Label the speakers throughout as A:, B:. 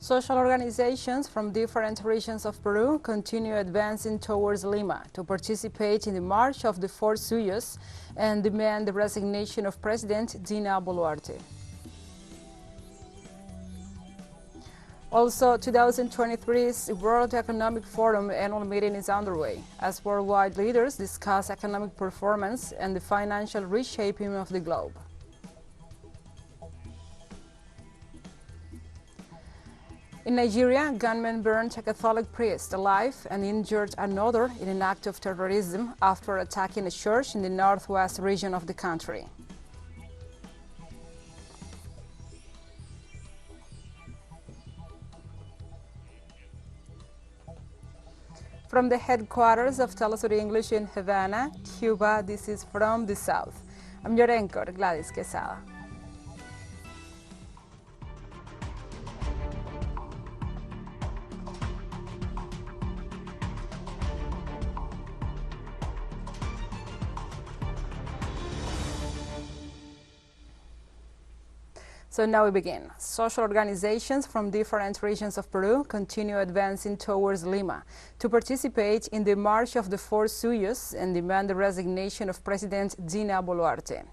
A: Social organizations from different regions of Peru continue advancing towards Lima to participate in the March of the Four Suyos and demand the resignation of President Dina Boluarte. Also, 2023's World Economic Forum annual meeting is underway as worldwide leaders discuss economic performance and the financial reshaping of the globe. In Nigeria, gunmen burned a Catholic priest alive and injured another in an act of terrorism after attacking a church in the northwest region of the country. From the headquarters of teleSUR English in Havana, Cuba, this is From the South. I'm your anchor, Gladys Quesada. So now we begin. Social organizations from different regions of Peru continue advancing towards Lima to participate in the March of the Four Suyos and demand the resignation of President Dina Boluarte.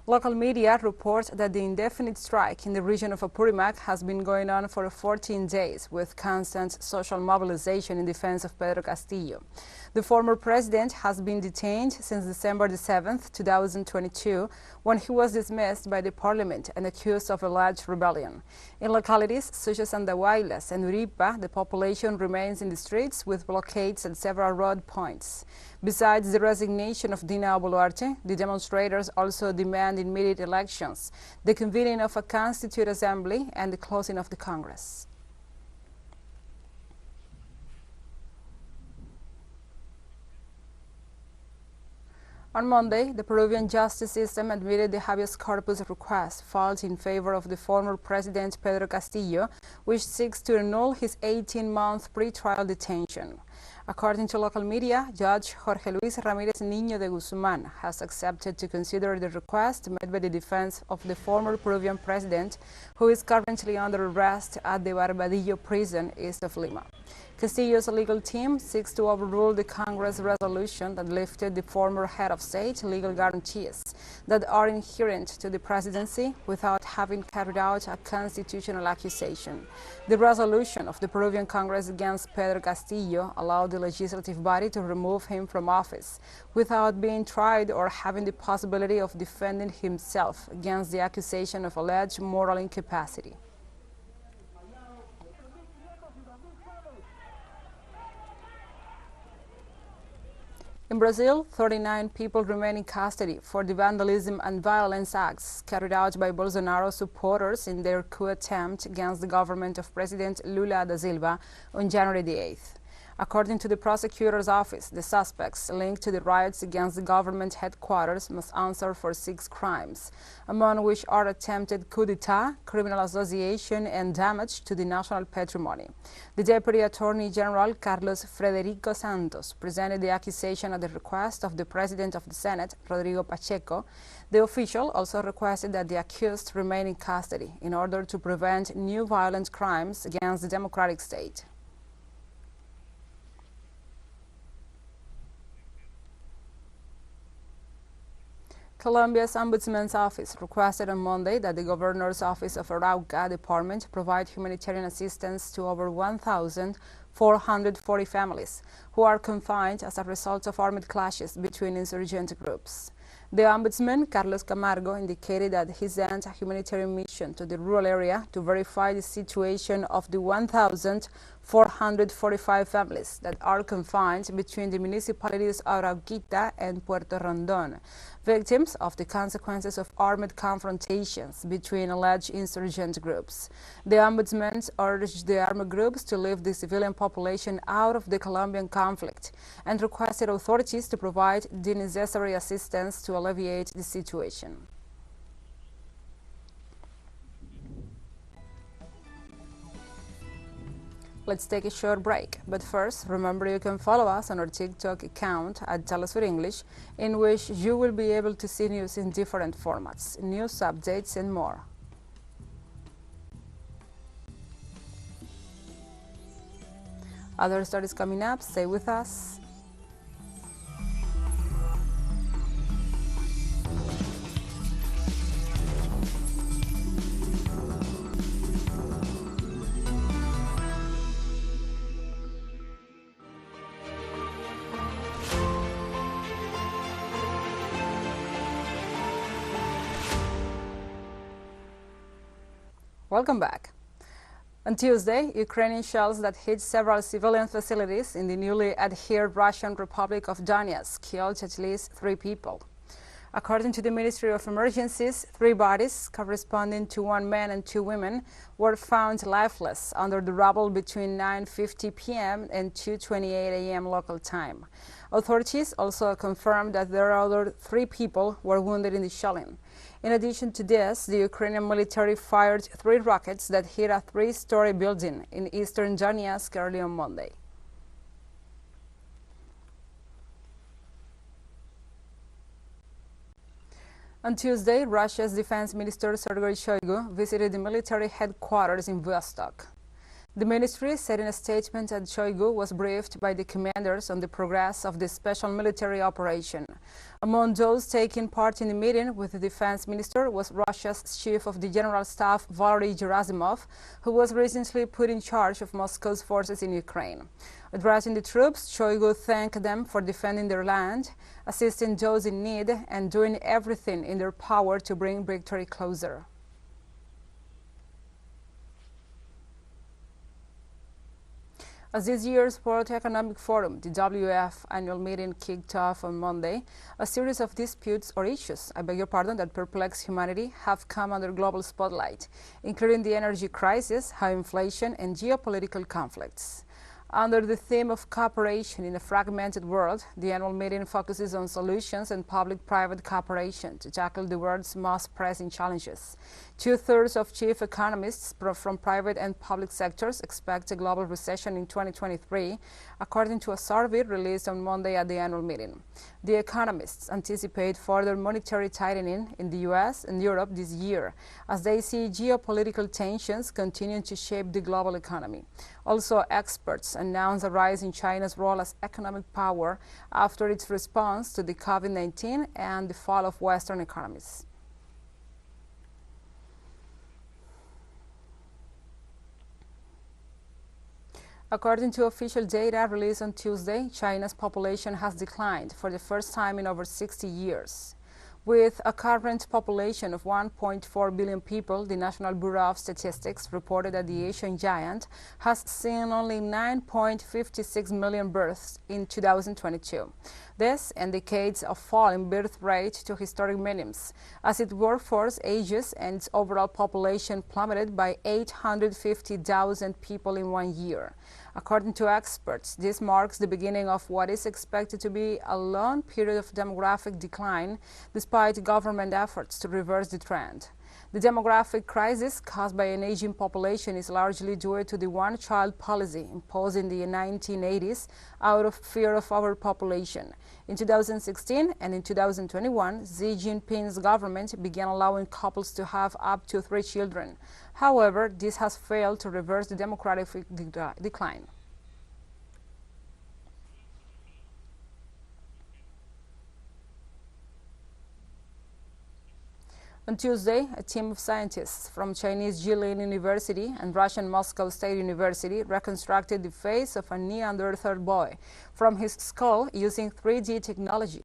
A: Local media report that the indefinite strike in the region of Apurimac has been going on for 14 days with constant social mobilization in defense of Pedro Castillo. The former president has been detained since December 7, 2022, when he was dismissed by the parliament and accused of alleged rebellion. In localities such as Andahuaylas and Uripa, the population remains in the streets with blockades at several road points. Besides the resignation of Dina Boluarte, the demonstrators also demand immediate elections, the convening of a constituent assembly, and the closing of the Congress. On Monday, the Peruvian justice system admitted the habeas corpus request filed in favor of the former President Pedro Castillo, which seeks to annul his 18-month pretrial detention. According to local media, Judge Jorge Luis Ramírez Niño de Guzmán has accepted to consider the request made by the defense of the former Peruvian president, who is currently under arrest at the Barbadillo prison east of Lima. Castillo's legal team seeks to overrule the Congress resolution that lifted the former head of state legal guarantees that are inherent to the presidency without having carried out a constitutional accusation. The resolution of the Peruvian Congress against Pedro Castillo allowed the legislative body to remove him from office without being tried or having the possibility of defending himself against the accusation of alleged moral incapacity. In Brazil, 39 people remain in custody for the vandalism and violence acts carried out by Bolsonaro supporters in their coup attempt against the government of President Lula da Silva on January the 8th. According to the prosecutor's office, the suspects linked to the riots against the government headquarters must answer for 6 crimes, among which are attempted coup d'etat, criminal association, and damage to the national patrimony. The Deputy Attorney General, Carlos Frederico Santos, presented the accusation at the request of the President of the Senate, Rodrigo Pacheco. The official also requested that the accused remain in custody in order to prevent new violent crimes against the democratic state. Colombia's ombudsman's office requested on Monday that the governor's office of Arauca department provide humanitarian assistance to over 1,440 families who are confined as a result of armed clashes between insurgent groups. The ombudsman, Carlos Camargo, indicated that he sent a humanitarian mission to the rural area to verify the situation of the 1,445 families that are confined between the municipalities Arauquita and Puerto Rondon, victims of the consequences of armed confrontations between alleged insurgent groups. The ombudsman urged the armed groups to leave the civilian population out of the Colombian conflict and requested authorities to provide the necessary assistance to alleviate the situation. Let's take a short break, but first, remember you can follow us on our TikTok account at teleSUR English, in which you will be able to see news in different formats, news updates, and more. Other stories coming up. Stay with us. Welcome back. On Tuesday, Ukrainian shells that hit several civilian facilities in the newly adhered Russian Republic of Donetsk killed at least 3 people. According to the Ministry of Emergencies, 3 bodies, corresponding to 1 man and 2 women, were found lifeless under the rubble between 9:50 p.m. and 2:28 a.m. local time. Authorities also confirmed that there are other 3 people who were wounded in the shelling. In addition to this, the Ukrainian military fired 3 rockets that hit a 3-story building in eastern Donetsk early on Monday. On Tuesday, Russia's Defense Minister Sergey Shoigu visited the military headquarters in Vostok. The ministry said in a statement that Shoigu was briefed by the commanders on the progress of the special military operation. Among those taking part in the meeting with the defense minister was Russia's chief of the general staff, Valery Gerasimov, who was recently put in charge of Moscow's forces in Ukraine. Addressing the troops, Shoigu thanked them for defending their land, assisting those in need, and doing everything in their power to bring victory closer. As this year's World Economic Forum, the WEF annual meeting kicked off on Monday, a series of disputes or issues, that perplex humanity have come under global spotlight, including the energy crisis, high inflation, and geopolitical conflicts. Under the theme of cooperation in a fragmented world, the annual meeting focuses on solutions and public-private cooperation to tackle the world's most pressing challenges. 2/3 of chief economists from private and public sectors expect a global recession in 2023, according to a survey released on Monday at the annual meeting. The economists anticipate further monetary tightening in the U.S. and Europe this year, as they see geopolitical tensions continuing to shape the global economy. Also, experts announced a rise in China's role as economic power after its response to the COVID-19 and the fall of Western economies. According to official data released on Tuesday, China's population has declined for the first time in over 60 years. With a current population of 1.4 billion people, the National Bureau of Statistics reported that the Asian giant has seen only 9.56 million births in 2022. This indicates a fall in birth rate to historic minimums, as its workforce ages and its overall population plummeted by 850,000 people in 1 year. According to experts, this marks the beginning of what is expected to be a long period of demographic decline, despite government efforts to reverse the trend. The demographic crisis caused by an aging population is largely due to the one-child policy imposed in the 1980s out of fear of overpopulation. In 2016 and in 2021, Xi Jinping's government began allowing couples to have up to 3 children. However, this has failed to reverse the demographic decline. On Tuesday, a team of scientists from Chinese Jilin University and Russian Moscow State University reconstructed the face of a Neanderthal boy from his skull using 3D technology.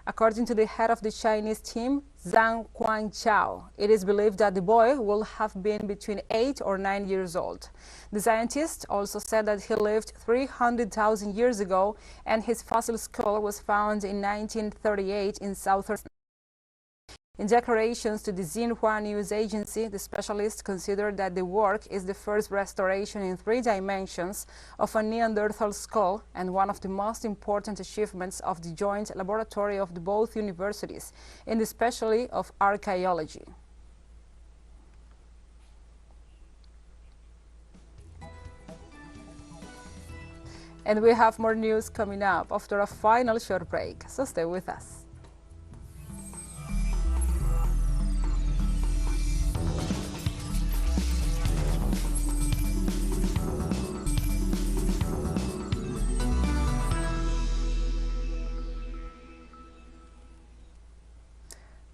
A: According to the head of the Chinese team, Zhang Guangchao, it is believed that the boy will have been between 8 or 9 years old. The scientist also said that he lived 300,000 years ago, and his fossil skull was found in 1938 in southern. In declarations to the Xinhua news agency, the specialists considered that the work is the first restoration in 3 dimensions of a Neanderthal skull and one of the most important achievements of the joint laboratory of the both universities in the specialty of archaeology. And we have more news coming up after a final short break, so stay with us.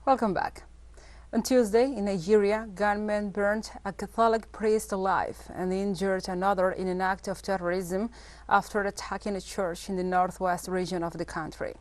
A: Welcome back. On Tuesday, in Nigeria, gunmen burned a Catholic priest alive and injured another in an act of terrorism after attacking a church in the northwest region of the country.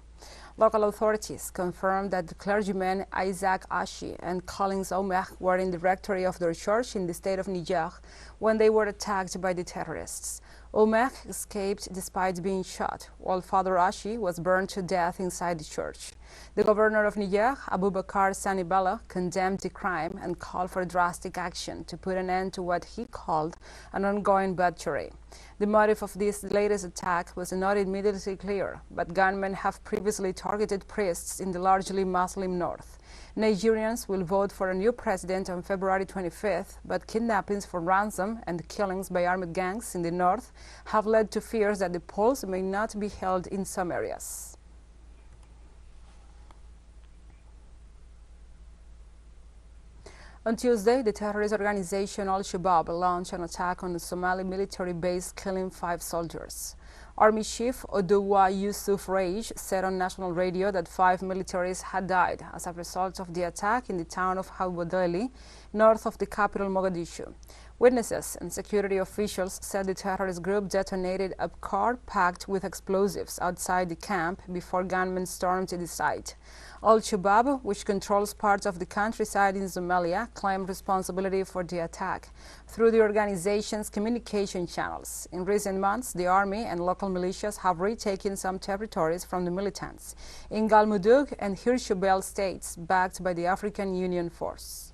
A: Local authorities confirmed that the clergymen Isaac Ashi and Collins Omech were in the rectory of their church in the state of Niger when they were attacked by the terrorists. Omech escaped despite being shot, while Father Ashi was burned to death inside the church. The governor of Niger, Abubakar Sani Bello, condemned the crime and called for drastic action to put an end to what he called an ongoing butchery. The motive of this latest attack was not immediately clear, but gunmen have previously targeted priests in the largely Muslim north. Nigerians will vote for a new president on February 25th, but kidnappings for ransom and killings by armed gangs in the north have led to fears that the polls may not be held in some areas. On Tuesday, the terrorist organization Alshabab launched an attack on the Somali military base, killing 5 soldiers. Army Chief Oduwa Yusuf Rage said on national radio that 5 militaries had died as a result of the attack in the town of Halwadeli, north of the capital Mogadishu. Witnesses and security officials said the terrorist group detonated a car packed with explosives outside the camp before gunmen stormed the site. Al-Shabaab, which controls parts of the countryside in Somalia, claimed responsibility for the attack through the organization's communication channels. In recent months, the army and local militias have retaken some territories from the militants in Galmudug and Hirshabelle states, backed by the African Union Force.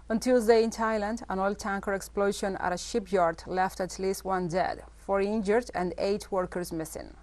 A: On Tuesday in Thailand, an oil tanker explosion at a shipyard left at least 1 dead, 4 injured and 8 workers missing.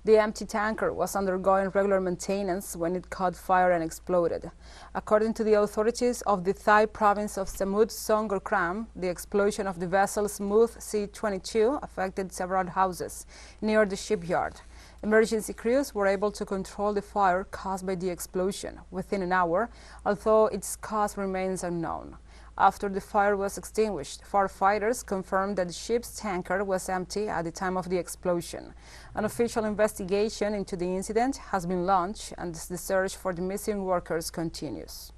A: The empty tanker was undergoing regular maintenance when it caught fire and exploded. According to the authorities of the Thai province of Samut Songkhram, the explosion of the vessel Smooth C-22 affected several houses near the shipyard. Emergency crews were able to control the fire caused by the explosion within an hour, although its cause remains unknown. After the fire was extinguished, firefighters confirmed that the ship's tanker was empty at the time of the explosion. An official investigation into the incident has been launched, and the search for the missing workers continues.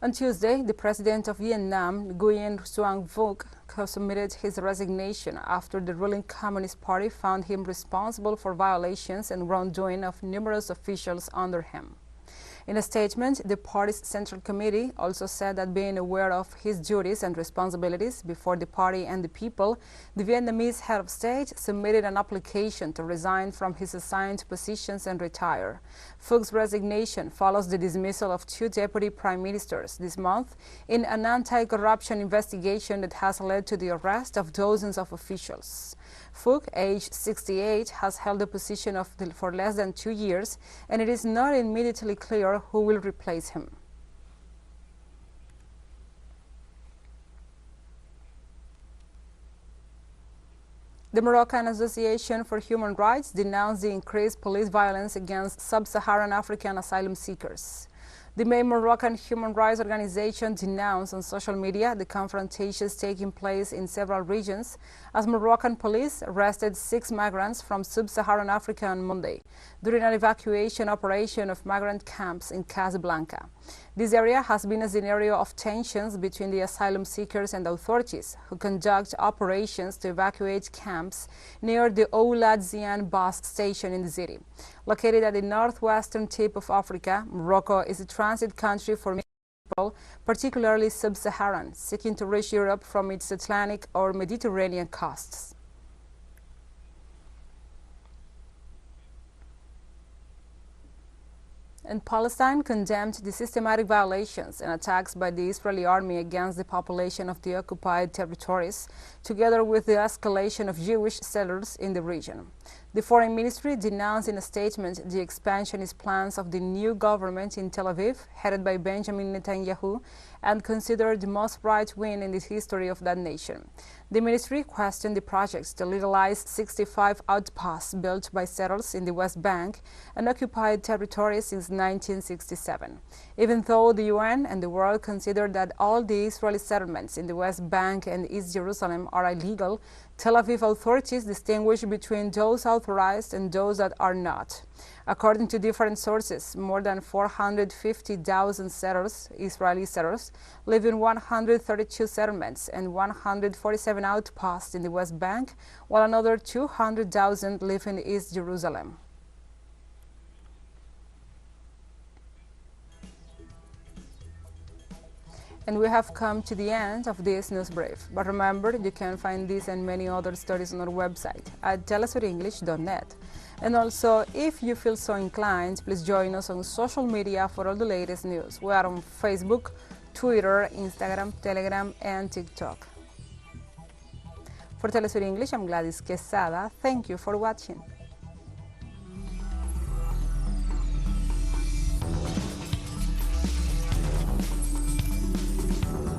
A: On Tuesday, the president of Vietnam, Nguyen Xuan Phuc, submitted his resignation after the ruling Communist Party found him responsible for violations and wrongdoing of numerous officials under him. In a statement, the party's Central Committee also said that being aware of his duties and responsibilities before the party and the people, the Vietnamese head of state submitted an application to resign from his assigned positions and retire. Phuc's resignation follows the dismissal of 2 deputy prime ministers this month in an anti-corruption investigation that has led to the arrest of dozens of officials. Phuc, aged 68, has held the position for less than 2 years, and it is not immediately clear who will replace him. The Moroccan Association for Human Rights denounced the increased police violence against sub-Saharan African asylum seekers. The main Moroccan human rights organization denounced on social media the confrontations taking place in several regions as Moroccan police arrested 6 migrants from sub-Saharan Africa on Monday during an evacuation operation of migrant camps in Casablanca. This area has been a scenario of tensions between the asylum seekers and authorities who conduct operations to evacuate camps near the Oulad Zian bus station in the city. Located at the northwestern tip of Africa, Morocco is a transit country for many people, particularly sub-Saharan, seeking to reach Europe from its Atlantic or Mediterranean coasts. And Palestine condemned the systematic violations and attacks by the Israeli army against the population of the occupied territories, together with the escalation of Jewish settlers in the region. The The Foreign Ministry denounced in a statement the expansionist plans of the new government in Tel Aviv, headed by Benjamin Netanyahu, and considered the most right-wing in the history of that nation. The ministry questioned the projects to legalize 65 outposts built by settlers in the West Bank and occupied territories since 1967. Even though the UN and the world consider that all the Israeli settlements in the West Bank and East Jerusalem are illegal, Tel Aviv authorities distinguish between those authorized and those that are not. According to different sources, more than 450,000 settlers, Israeli settlers, live in 132 settlements and 147 outposts in the West Bank, while another 200,000 live in East Jerusalem. And we have come to the end of this news brief. But remember, you can find this and many other stories on our website at telesurenglish.net. And also, if you feel so inclined, please join us on social media for all the latest news. We are on Facebook, Twitter, Instagram, Telegram, and TikTok. For TeleSUR English, I'm Gladys Quesada. Thank you for watching.